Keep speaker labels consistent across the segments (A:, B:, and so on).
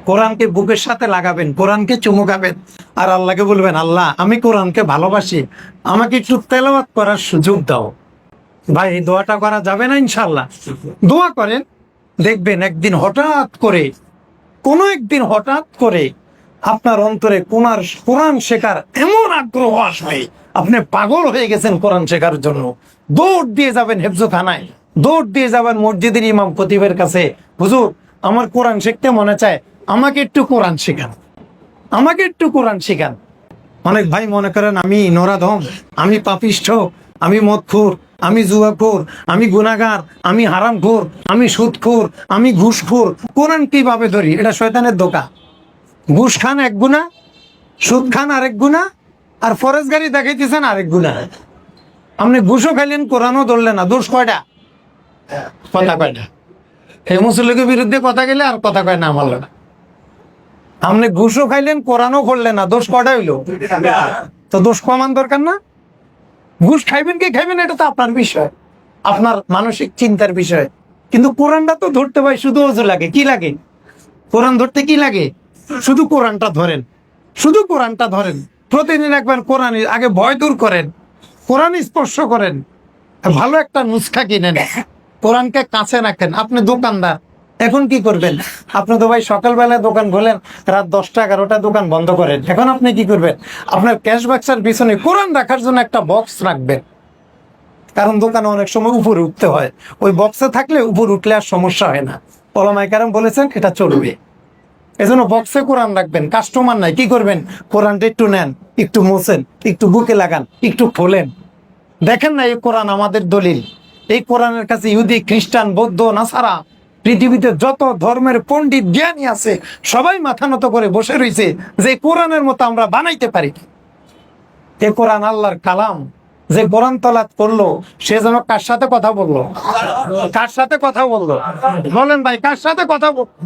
A: কোরআনকে বুকের সাথে লাগাবেন, কোরআনকে চুমু খাবেন, আর আল্লাহকে বলবেন, আল্লাহ আমি কোরআনকে ভালোবাসি, আমাকে একটু তেলাওয়াত করার সুযোগ দাও। ভাই এই দোয়াটা করা যাবে না? ইনশাল্লাহ দোয়া করেন, দেখবেন একদিন হঠাৎ করে, কোনো একদিন হঠাৎ করে আপনার অন্তরে কোরআন শেখার এমন আগ্রহ আসবে, আপনি পাগল হয়ে গেছেন কোরআন শেখার জন্য। দৌড় দিয়ে যাবেন হেফজখানায়, দৌড় দিয়ে যাবেন মসজিদের ইমাম খতিবের কাছে, হুজুর আমার কোরআন শিখতে মনে চায়, আমাকে একটু কোরআন শেখান, আমাকে একটু কোরআন শেখান। অনেক ভাই মনে করেন আমি নরাধম, আমি পাপিষ্ঠ, আমি মদখোর, আমি জুয়াখোর, আমি গুনাহগার, আমি হারামখোর, আমি সুদখোর, আমি ঘুষখোর। কোরআন কিভাবে ধরি? এটা শয়তানের ধোঁকা। ঘুষ খান এক গুনাহ, সুদ খান আরেক গুনাহ, আর ফরেজগারি দেখাইতেছেন আরেক গুনাহ। আপনি ঘুষও খাইলেন, কোরআনও ধরলেন না, দোষ কয়টা? কথা কয়টা? এই মুসলিমের বিরুদ্ধে কথা গেলে আর কথা কয় না মানল না। আপনি ঘুষও খাইলেন, কোরআনও করলেন না, দোষ কয়টা হইলো? তো দোষ কমান দরকার না? ঘুষ খাইবেন কি খাইবেন এটা তো আপনার বিষয়, আপনার মানসিক চিন্তার বিষয়। কিন্তু কোরআনটা তো ধরতে ভাই শুধু অজু লাগে। কি লাগে? কোরআন ধরতে কি লাগে? শুধু কোরআনটা ধরেন, শুধু কোরআনটা ধরেন। প্রতিদিন একবার কোরআন আগে ভয় দূর করেন, কোরআন স্পর্শ করেন, ভালো একটা নুসখা কিনেন, কোরআনকে কাছে রাখেন। আপনি দোকানদার, এখন কি করবেন? আপনি তো ভাই সকালবেলায় দোকান খোলেন, রাত 10টা 11টা দোকান বন্ধ করেন। এখন আপনি কি করবেন? আপনার ক্যাশ বাক্সের পিছনে কোরআন রাখার জন্য একটা বক্স রাখবেন, কারণ দোকানে অনেক সময় উপরে উঠতে হয়, ওই বক্সে থাকলে উপর উঠলে আর সমস্যা হয় না। ওলামায়ে কেরাম বলেছেন এটা চলবে, এজন্য বক্সে কোরআন রাখবেন। কাস্টমার নাই, কি করবেন? কোরআনটা একটু নেন, একটু মোছেন, একটু বুকে লাগান, একটু খোলেন। দেখেন না এই কোরআন আমাদের দলিল। এই কোরআনের কাছে ইহুদি, খ্রিস্টান, বৌদ্ধ, নাসারা, পৃথিবীতে যত ধর্মের পণ্ডিত জ্ঞানী আছে সবাই মাথা নত করে বসে রয়েছে যে কোরআনের মতো আমরা বানাইতে পারি। এ কোরআন আল্লাহর কালাম। যে কোরআন তলাত করলো সে যেন কার সাথে কথা বললো? কার সাথে কথা বললো? বলেন ভাই, কার সাথে কথা বললো?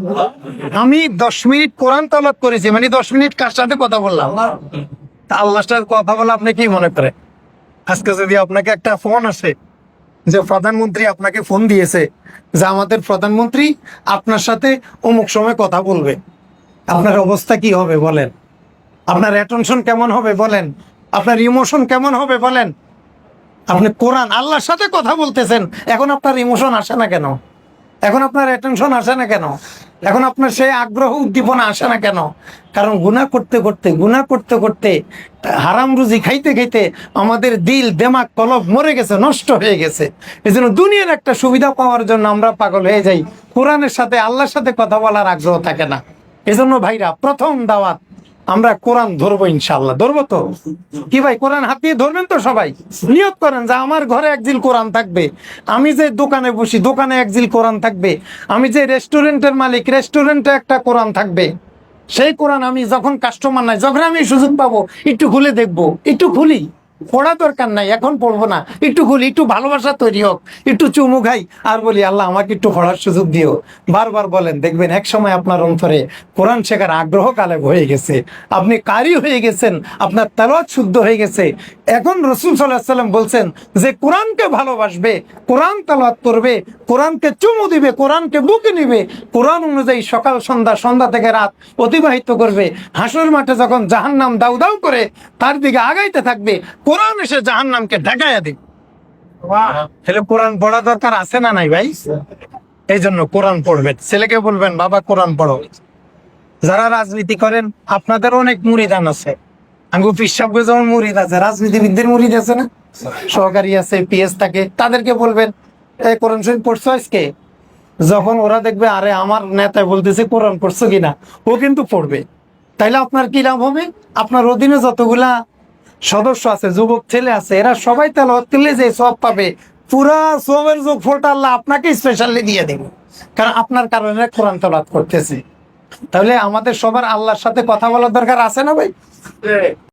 A: আমি 10 মিনিট কোরআন তলাত করেছি, মানে 10 মিনিট কার সাথে কথা বললাম? আল্লাহর সাথে কথা বলে আপনি কি মনে করে? আজকে যদি আপনাকে একটা ফোন আসে যে প্রধানমন্ত্রী আপনাকে ফোন দিয়েছে যে আমাদের প্রধানমন্ত্রী আপনার সাথে অমুক সময় কথা বলবে, আপনার অবস্থা কি হবে বলেন? আপনার অ্যাটেনশন কেমন হবে বলেন? আপনার ইমোশন কেমন হবে বলেন? আপনি কোরআন আল্লাহর সাথে কথা বলতেছেন, এখন আপনার ইমোশন আসে না কেন? এখন আপনার অ্যাটেনশন আসে না কেন? এখন আপনার সেই আগ্রহ উদ্দীপনা আসে না কেন? কারণ গুনাহ করতে করতে হারাম রুজি খাইতে খাইতে আমাদের দিল, দেমাগ, কলব মরে গেছে, নষ্ট হয়ে গেছে। এই জন্য দুনিয়ার একটা সুবিধা পাওয়ার জন্য আমরা পাগল হয়ে যাই, কোরআনের সাথে আল্লাহর সাথে কথা বলার আগ্রহ থাকে না। এজন্য ভাইরা, প্রথম দাওয়াত আমরা কোরআন ধরবো, ইনশাআল্লাহ। ধরবো তো? কি ভাই, কোরআন হাত দিয়ে ধরবেন তো? সবাই নিয়ত করেন যে আমার ঘরে এক জিল কোরআন থাকবে, আমি যে দোকানে বসি দোকানে এক জিল কোরআন থাকবে, আমি যে রেস্টুরেন্টের মালিক রেস্টুরেন্টে একটা কোরআন থাকবে। সেই কোরআন আমি যখন কাস্টমার নাই, যখন আমি সুযোগ পাবো একটু খুলে দেখবো, একটু খুলি, পড়া দরকার নাই, এখন পড়বো না, একটু খুলি, একটু ভালোবাসা তৈরি হোক, একটু চুমু খাই আর বলি আল্লাহ আমাকে একটু পড়ার সুযোগ দিও। বারবার বলেন, দেখবেন এক সময় আপনার অন্তরে কোরআন শেখার আগ্রহ কালেব হয়ে গেছে, আপনি কারি হয়ে গেছেন, আপনার তেলাওয়াত শুদ্ধ হয়ে গেছে। এখন রাসূল সাল্লাল্লাহু আলাইহি ওয়াসাল্লাম বলছেন যে কোরআনকে ভালোবাসবে, কোরআন তেলাওয়াত করবে, কোরআনকে চুমু দিবে, কোরআনকে বুকে নিবে, কোরআন অনুযায়ী সকাল সন্ধ্যা, সন্ধ্যা থেকে রাত অতিবাহিত করবে, হাসর মাঠে যখন জাহান্নাম দাউ দাউ করে তার দিকে আগাইতে থাকবে, কোরআন এসে জাহান্নামকে ঢাকাইয়া দিবে। তাহলে কোরআন পড়া দরকার আছে না নাই ভাই? এই জন্য কোরআন পড়বেন, ছেলেকে বলবেন বাবা কোরআন পড়ো। যারা রাজনীতি করেন আপনাদের অনেক মুরিদান আছে, আঙ্গু পিসাবকে যেমন মুরিদ আছে, রাজনীতিবিদদের মুরিদ আছে না, সহকারী আছে, পিএস থাকে, তাদেরকে বলবেন এই কোরআন শরীফ পড়ছো আজকে? যখন ওরা দেখবে আরে আমার নেতা বলতেছে কোরআন পড়ছো কিনা, ও কিন্তু পড়বে, তাইলে আপনার কি লাভ হবে? আপনার অধীনে যতগুলা সদস্য আছে, যুবক ছেলে আছে, এরা সবাই তেলাওয়াত করলে যে সব পাবে, পুরা সবের যোগফলটা আল্লাহ আপনাকে স্পেশালি দিয়ে দেবে, কারণ আপনার কারণে কোরআন তেলাওয়াত করতেছে। তাহলে আমাদের সবার আল্লাহর সাথে কথা বলার দরকার আছে না ভাই?